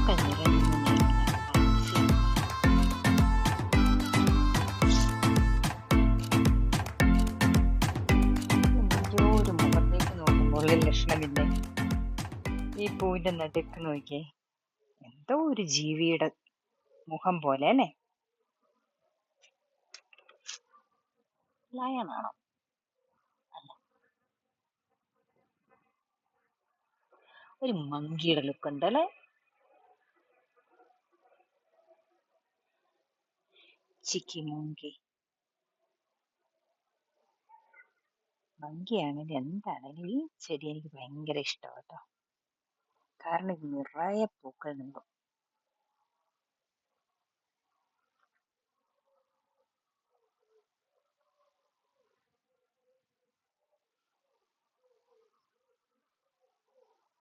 പൂക്കൾ നിറഞ്ഞു നിൽക്കുന്ന കാഴ്ച എന്തൊക്കെയോ ഒരു മുഖത്തേക്ക് നോക്കുമ്പോൾ ഒരു ലക്ഷണമില്ലേ? ഈ പൂവിന്റെ നടുക്ക് നോക്കിയേ, എന്തോ ഒരു ജീവിയുടെ മുഖം പോലെ അല്ലേ? ലയണാണോ? അല്ല, ഒരു മങ്കിയുടെ ലുക്ക് ഉണ്ട് അല്ലേ? ചിക്കി മോങ്കി. മങ്കിയാണെങ്കിലും എന്താണെങ്കിലും ഈ ചെടി എനിക്ക് ഭയങ്കര ഇഷ്ടമാണ് കേട്ടോ. കാരണം ഇത് നിറയെ പൂക്കൾ നിൽക്കും.